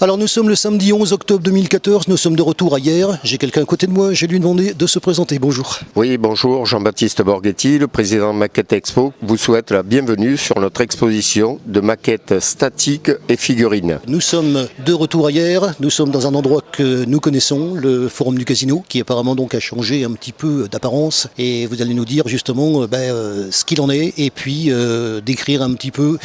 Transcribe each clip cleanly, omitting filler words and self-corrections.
Alors nous sommes le samedi 11 octobre 2014, nous sommes de retour à hier. J'ai quelqu'un à côté de moi, j'ai lui demandé de se présenter. Bonjour. Oui, bonjour, Jean-Baptiste Borghetti, le président de Maquette Expo, vous souhaite la bienvenue sur notre exposition de maquettes statiques et figurines. Nous sommes de retour à hier, nous sommes dans un endroit que nous connaissons, le Forum du Casino, qui apparemment donc a changé un petit peu d'apparence. Et vous allez nous dire justement ce qu'il en est et puis décrire un petit peu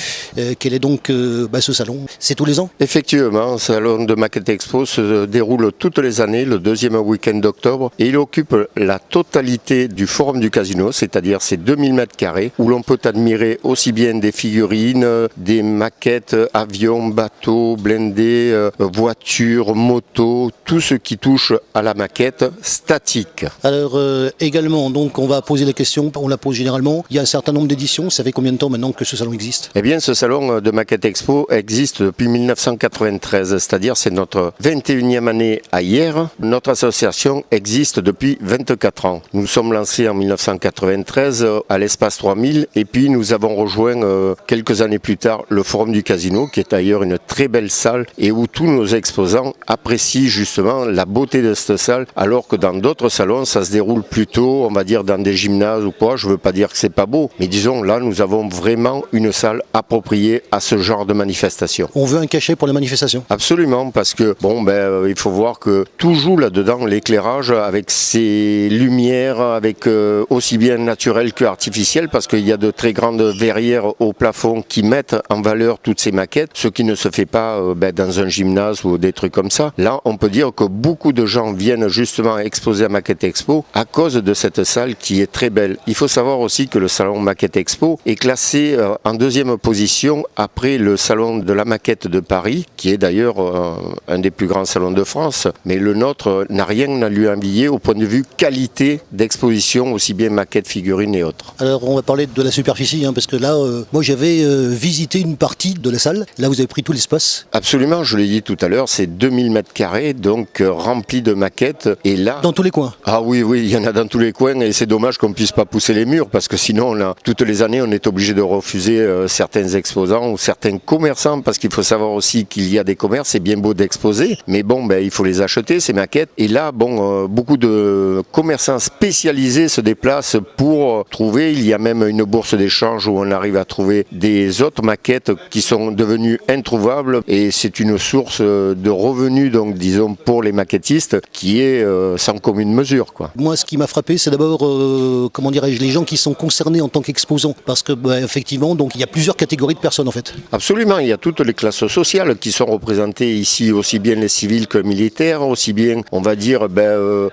quel est donc ce salon. C'est tous les ans ? Effectivement, le salon de Maquette Expo se déroule toutes les années, le deuxième week-end d'octobre, et il occupe la totalité du Forum du Casino, c'est-à-dire ces 2000 mètres carrés, où l'on peut admirer aussi bien des figurines, des maquettes, avions, bateaux, blindés, voitures, motos, tout ce qui touche à la maquette statique. Alors également, donc on va poser la question, on la pose généralement, il y a un certain nombre d'éditions, ça fait combien de temps maintenant que ce salon existe ? Eh bien, ce salon de Maquette Expo existe depuis 1993, c'est-à-dire c'est notre 21e année à hier. Notre association existe depuis 24 ans. Nous sommes lancés en 1993 à l'espace 3000 et puis nous avons rejoint quelques années plus tard le Forum du Casino, qui est d'ailleurs une très belle salle et où tous nos exposants apprécient justement la beauté de cette salle, alors que dans d'autres salons, ça se déroule plutôt, on va dire, dans des gymnases ou quoi. Je veux pas dire que c'est pas beau, mais disons, là, nous avons vraiment une salle appropriée à ce genre de manifestation. On veut un cachet pour la manifestation ? Absolument, parce que il faut voir que tout joue là-dedans, l'éclairage avec ses lumières, avec aussi bien naturel que artificiel, parce qu'il y a de très grandes verrières au plafond qui mettent en valeur toutes ces maquettes, ce qui ne se fait pas dans un gymnase ou des trucs comme ça. Là, on peut dire que beaucoup de gens viennent justement exposer à Maquette Expo à cause de cette salle qui est très belle. Il faut savoir aussi que le salon Maquette Expo est classé en deuxième position après le salon de la maquette de Paris, qui est d'ailleurs un des plus grands salons de France, mais le nôtre n'a rien à lui envier au point de vue qualité d'exposition, aussi bien maquettes, figurines et autres. Alors on va parler de la superficie, parce que là, moi j'avais visité une partie de la salle, là vous avez pris tout l'espace. Absolument, je l'ai dit tout à l'heure, c'est 2000 mètres carrés, donc rempli de maquettes, et là... Dans tous les coins ? Ah oui, il y en a dans tous les coins, et c'est dommage qu'on ne puisse pas pousser les murs, parce que sinon, toutes les années, on est obligé de refuser certains exposants ou certains commerçants, parce qu'il faut savoir aussi qu'il y a des commerces, c'est bien beau d'exposer, mais il faut les acheter, ces maquettes. Et là, beaucoup de commerçants spécialisés se déplacent pour trouver. Il y a même une bourse d'échange où on arrive à trouver des autres maquettes qui sont devenues introuvables. Et c'est une source de revenus, donc disons, pour les maquettistes qui est sans commune mesure, quoi. Moi, ce qui m'a frappé, c'est d'abord, les gens qui sont concernés en tant qu'exposants. Parce que, effectivement, donc, il y a plusieurs catégories de personnes, en fait. Absolument, il y a toutes les classes sociales qui sont représentées ici, aussi bien les civils que les militaires, aussi bien, on va dire,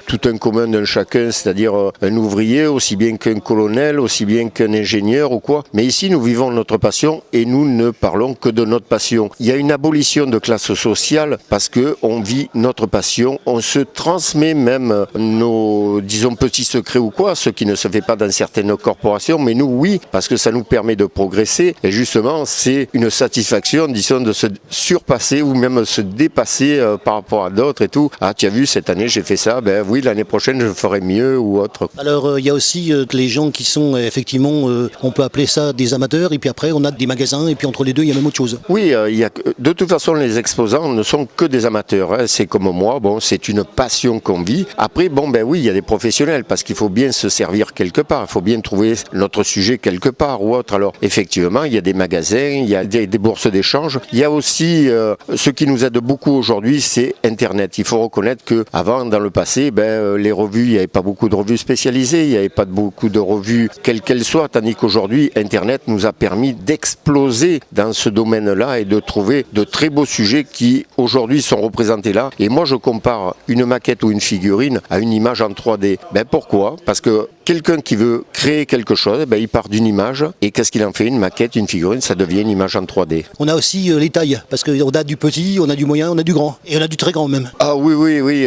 tout un commun d'un chacun, c'est-à-dire un ouvrier, aussi bien qu'un colonel, aussi bien qu'un ingénieur ou quoi. Mais ici, nous vivons notre passion et nous ne parlons que de notre passion. Il y a une abolition de classe sociale parce que on vit notre passion, on se transmet même nos, disons, petits secrets ou quoi, ce qui ne se fait pas dans certaines corporations, mais nous, oui, parce que ça nous permet de progresser et justement, c'est une satisfaction, disons, de se surpasser ou même se dépasser par rapport à d'autres et tout. Ah, tu as vu, cette année j'ai fait ça, oui, l'année prochaine je ferai mieux ou autre. Alors il y a aussi les gens qui sont effectivement, on peut appeler ça des amateurs, et puis après on a des magasins, et puis entre les deux il y a même autre chose. Oui, de toute façon les exposants ne sont que des amateurs, hein. C'est comme moi, c'est une passion qu'on vit. Après, oui, il y a des professionnels, parce qu'il faut bien se servir quelque part, il faut bien trouver notre sujet quelque part ou autre. Alors effectivement, il y a des magasins, il y a des bourses d'échange, il y a aussi ce qui nous aide beaucoup aujourd'hui, c'est Internet. Il faut reconnaître qu'avant, dans le passé, les revues, il n'y avait pas beaucoup de revues spécialisées, il n'y avait pas beaucoup de revues quelles qu'elles soient, tandis qu'aujourd'hui, Internet nous a permis d'exploser dans ce domaine-là et de trouver de très beaux sujets qui, aujourd'hui, sont représentés là. Et moi, je compare une maquette ou une figurine à une image en 3D. Pourquoi ? Parce que quelqu'un qui veut créer quelque chose, il part d'une image, et qu'est-ce qu'il en fait ? Une maquette, une figurine, ça devient une image en 3D. On a aussi les tailles, parce qu'on a du petit, on a du moyen, on a du grand, et on a du très grand même. Ah oui,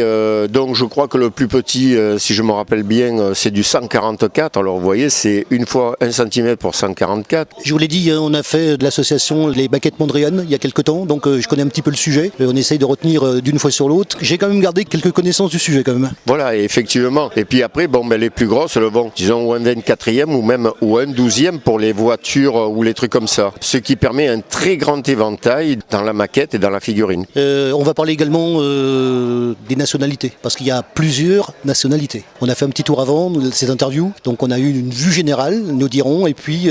donc je crois que le plus petit, si je me rappelle bien, c'est du 144, alors vous voyez, c'est une fois 1 cm pour 144. Je vous l'ai dit, on a fait de l'association Les Maquettes Mondrian il y a quelques temps, donc je connais un petit peu le sujet, on essaye de retenir d'une fois sur l'autre. J'ai quand même gardé quelques connaissances du sujet quand même. Voilà, et effectivement, et puis après, les plus grosses, le recevons, disons, un 24e ou un 12e pour les voitures ou les trucs comme ça. Ce qui permet un très grand éventail dans la maquette et dans la figurine. On va parler également des nationalités, parce qu'il y a plusieurs nationalités. On a fait un petit tour avant cette interview, donc on a eu une vue générale, nous dirons, et puis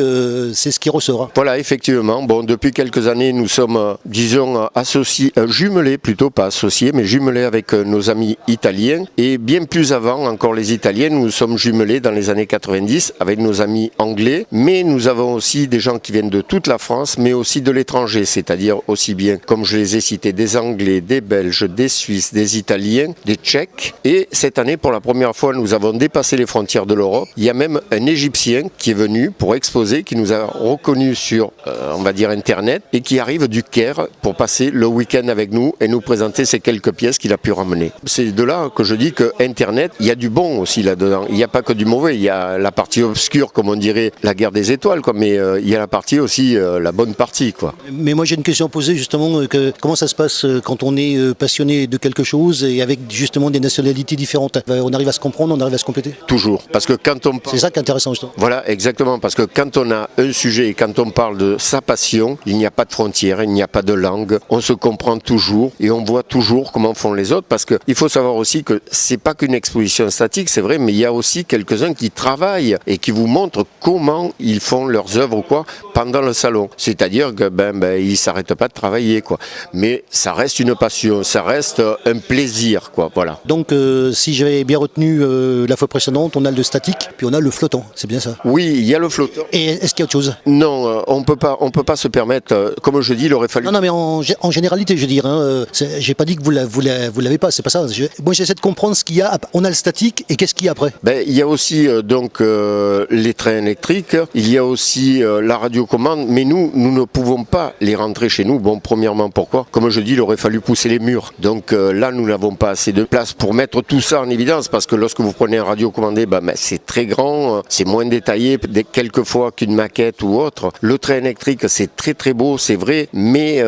c'est ce qui ressort. Voilà, effectivement. Bon, depuis quelques années, nous sommes, disons, associés, jumelés plutôt, pas associés, mais jumelés avec nos amis italiens. Et bien plus avant, encore les Italiens, nous sommes jumelés dans les années 90 avec nos amis anglais. Mais nous avons aussi des gens qui viennent de toute la France, mais aussi de l'étranger, c'est-à-dire aussi bien, comme je les ai cités, des Anglais, des Belges, des Suisses, des Italiens, des Tchèques. Et cette année, pour la première fois, nous avons dépassé les frontières de l'Europe. Il y a même un Égyptien qui est venu pour exposer, qui nous a reconnus sur, on va dire, Internet, et qui arrive du Caire pour passer le week-end avec nous et nous présenter ces quelques pièces qu'il a pu ramener. C'est de là que je dis que Internet, il y a du bon aussi là-dedans. Il n'y a pas que du mauvais. Il y a la partie obscure, comme on dirait, la guerre des étoiles, quoi. Mais il y a la partie aussi, la bonne partie, quoi. Mais moi j'ai une question à poser justement, comment ça se passe quand on est passionné de quelque chose et avec justement des nationalités différentes? On arrive à se comprendre, on arrive à se compléter? Toujours. Parce que quand on... C'est ça qui est intéressant justement. Voilà, exactement. Parce que quand on a un sujet et quand on parle de sa passion, il n'y a pas de frontières, il n'y a pas de langue. On se comprend toujours et on voit toujours comment font les autres. Parce qu'il faut savoir aussi que c'est pas qu'une exposition statique, c'est vrai, mais il y a aussi quelques-uns qui travaillent et qui vous montrent comment ils font leurs œuvres ou quoi pendant le salon. C'est-à-dire que ils s'arrêtent pas de travailler, quoi. Mais ça reste une passion, ça reste un plaisir, quoi. Voilà. Donc si j'avais bien retenu la fois précédente, on a le statique, puis on a le flottant, c'est bien ça? Oui, il y a le flottant. Et est-ce qu'il y a autre chose? Non, on peut pas se permettre. Comme je dis, il aurait fallu. Non, mais en généralité, je veux dire, j'ai pas dit que vous l'avez pas, c'est pas ça. Moi, j'essaie de comprendre ce qu'il y a. On a le statique et qu'est-ce qu'il y a après? Il y a aussi les trains électriques. Il y a aussi la radiocommande, mais nous ne pouvons pas les rentrer chez nous. Bon, premièrement, pourquoi? Comme je dis, il aurait fallu pousser les murs. Donc là, nous n'avons pas assez de place pour mettre tout ça en évidence, parce que lorsque vous prenez un radiocommandé, c'est très grand, c'est moins détaillé quelquefois qu'une maquette ou autre. Le train électrique, c'est très très beau, c'est vrai, mais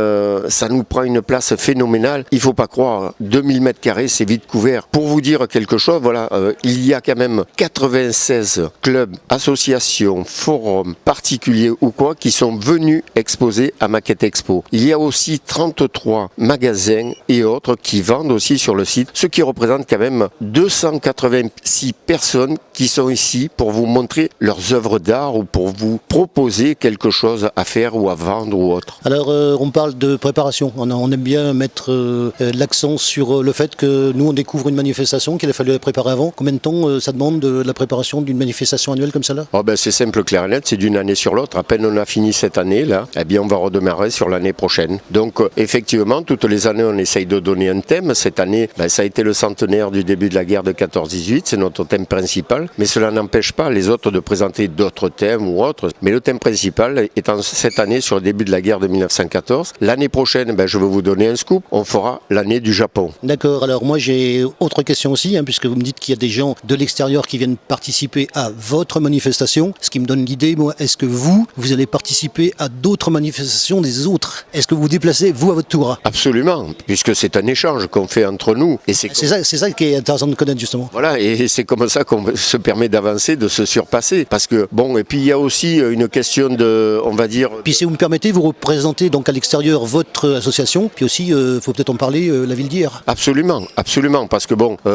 ça nous prend une place phénoménale. Il faut pas croire, 2000 m², c'est vite couvert. Pour vous dire quelque chose, voilà, il y a quand même 96 clubs, associations, forums, particuliers ou quoi, qui sont venus exposer à Maquette Expo. Il y a aussi 33 magasins et autres qui vendent aussi sur le site, ce qui représente quand même 286 personnes qui sont ici pour vous montrer leurs œuvres d'art ou pour vous proposer quelque chose à faire ou à vendre ou autre. Alors on parle de préparation, on aime bien mettre l'accent sur le fait que nous on découvre une manifestation, qu'il a fallu la préparer avant. Combien de temps ça demande de la préparation d'une manifestation annuelle comme celle-là? C'est simple, clair et net, c'est d'une année sur l'autre. À peine on a fini cette année là, on va redémarrer sur l'année prochaine. Donc effectivement, toutes les années on essaye de donner un thème. Cette année, ça a été le centenaire du début de la guerre de 14-18, c'est notre thème principal, mais cela n'empêche pas les autres de présenter d'autres thèmes ou autres. Mais le thème principal étant cette année sur le début de la guerre de 1914. L'année prochaine, je vais vous donner un scoop, on fera l'année du Japon. D'accord, alors moi j'ai autre question aussi, puisque vous me dites qu'il y a des gens de l'extérieur qui viennent participer à votre manifestation, ce qui me donne l'idée, moi, est-ce que vous allez participer à d'autres manifestations des autres? Est-ce que vous vous déplacez, vous, à votre tour? Absolument, puisque c'est un échange qu'on fait entre nous. Et c'est ça qui est intéressant de connaître, justement. Voilà, et c'est comme ça qu'on se permet d'avancer, de se surpasser. Parce que, et puis il y a aussi une question de, on va dire... Puis si vous me permettez, vous représentez donc à l'extérieur votre association, puis aussi, il faut peut-être en parler, la ville d'Hyères. Absolument, parce que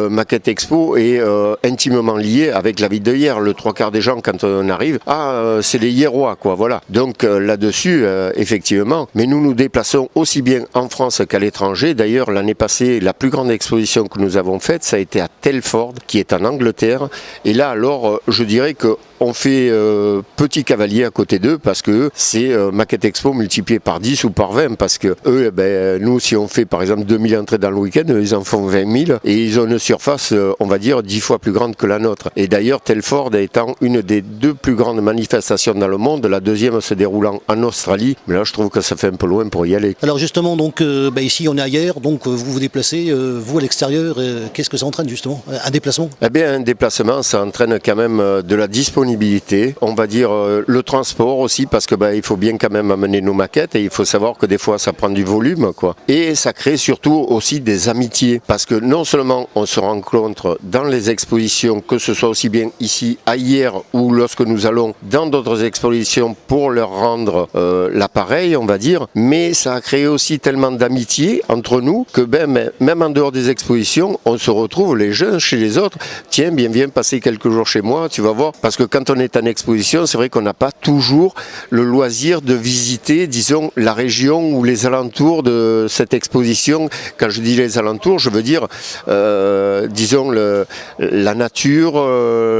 Maquette Expo est intimement lié avec la ville de Hyères. Le 3/4 des gens, quand on arrive, c'est les Hyérois, quoi, voilà. Donc là-dessus, effectivement, mais nous nous déplaçons aussi bien en France qu'à l'étranger. D'ailleurs, l'année passée, la plus grande exposition que nous avons faite, ça a été à Telford, qui est en Angleterre. Et là, alors, je dirais que on fait petit cavalier à côté d'eux parce que c'est Maquette Expo multiplié par 10 ou par 20 parce que eux, nous, si on fait par exemple 2000 entrées dans le week-end, ils en font 20 000 et ils ont une surface, on va dire, 10 fois plus grande que la nôtre. Et d'ailleurs, Telford étant une des 2 plus grandes manifestations dans le monde, la deuxième se déroulant en Australie, mais là je trouve que ça fait un peu loin pour y aller. Alors justement, donc ici on est ailleurs, donc vous vous déplacez, vous à l'extérieur, qu'est-ce que ça entraîne justement, un déplacement? Un déplacement, ça entraîne quand même de la disponibilité disponibilité, on va dire le transport aussi, parce que il faut bien quand même amener nos maquettes et il faut savoir que des fois ça prend du volume, quoi. Et ça crée surtout aussi des amitiés, parce que non seulement on se rencontre dans les expositions, que ce soit aussi bien ici, ailleurs, ou lorsque nous allons dans d'autres expositions pour leur rendre l'appareil, on va dire, mais ça a créé aussi tellement d'amitié entre nous que même en dehors des expositions, on se retrouve les jeunes chez les autres. Tiens, viens passer quelques jours chez moi, tu vas voir. Parce que quand on est en exposition, c'est vrai qu'on n'a pas toujours le loisir de visiter, disons, la région ou les alentours de cette exposition. Quand je dis les alentours, je veux dire, disons, la nature,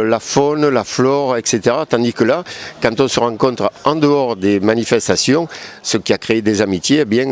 la faune, la flore, etc. Tandis que là, quand on se rencontre en dehors des manifestations, ce qui a créé des amitiés, eh bien,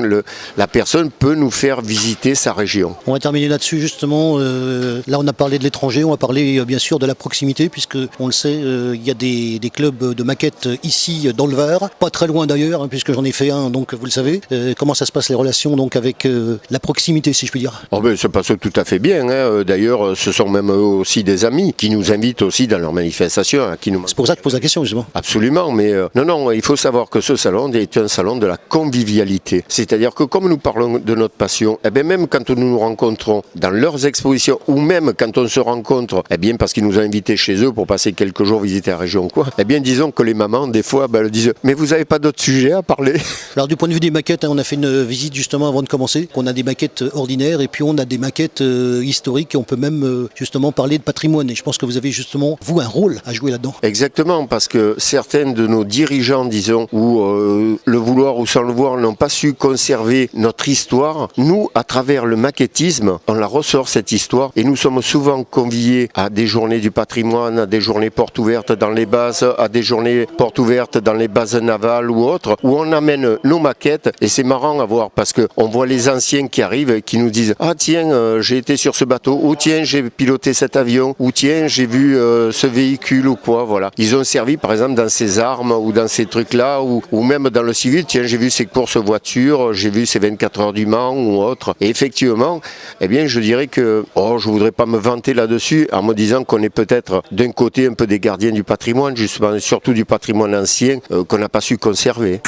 la personne peut nous faire visiter sa région. On va terminer là-dessus justement. Là, on a parlé de l'étranger, on va parler bien sûr de la proximité, puisque on le sait, il y a des clubs de maquettes ici dans le Var, pas très loin d'ailleurs, puisque j'en ai fait un, donc vous le savez. Comment ça se passe les relations donc avec la proximité, si je puis dire? Oh ben, ça passe tout à fait bien. D'ailleurs, ce sont même eux aussi des amis qui nous invitent aussi dans leurs manifestations. C'est pour ça que je pose la question justement. Absolument, mais non, il faut savoir que ce salon est un salon de la convivialité. C'est-à-dire que comme nous parlons de notre passion, eh bien, même quand nous nous rencontrons dans leurs expositions ou même quand on se rencontre, eh bien parce qu'ils nous ont invités chez eux pour passer quelques jours visiter la région, quoi. Eh bien, disons que les mamans, des fois, elles disent « Mais vous n'avez pas d'autres sujets à parler ?» Alors du point de vue des maquettes, on a fait une visite justement avant de commencer. On a des maquettes ordinaires et puis on a des maquettes historiques et on peut même justement parler de patrimoine. Et je pense que vous avez justement, vous, un rôle à jouer là-dedans. Exactement, parce que certains de nos dirigeants, disons, ou le vouloir ou sans le vouloir, n'ont pas su conserver notre histoire. Nous, à travers le maquettisme, on la ressort cette histoire et nous sommes souvent conviés à des journées du patrimoine, à des journées portes ouvertes dans les bases, à des journées portes ouvertes dans les bases navales ou autres, où on amène nos maquettes et c'est marrant à voir parce qu'on voit les anciens qui arrivent et qui nous disent « Ah tiens, j'ai été sur ce bateau » ou « Tiens, j'ai piloté cet avion » ou « Tiens, j'ai vu ce véhicule » ou quoi, voilà. Ils ont servi par exemple dans ces armes ou dans ces trucs-là ou même dans le civil, tiens, j'ai vu ces courses voitures, j'ai vu ces 24 heures du Mans ou autre. Et effectivement, eh bien, je dirais que, je voudrais pas me vanter là-dessus en me disant qu'on est peut-être d'un côté un peu des gardiens du patrimoine, justement, surtout du patrimoine ancien qu'on n'a pas su conserver.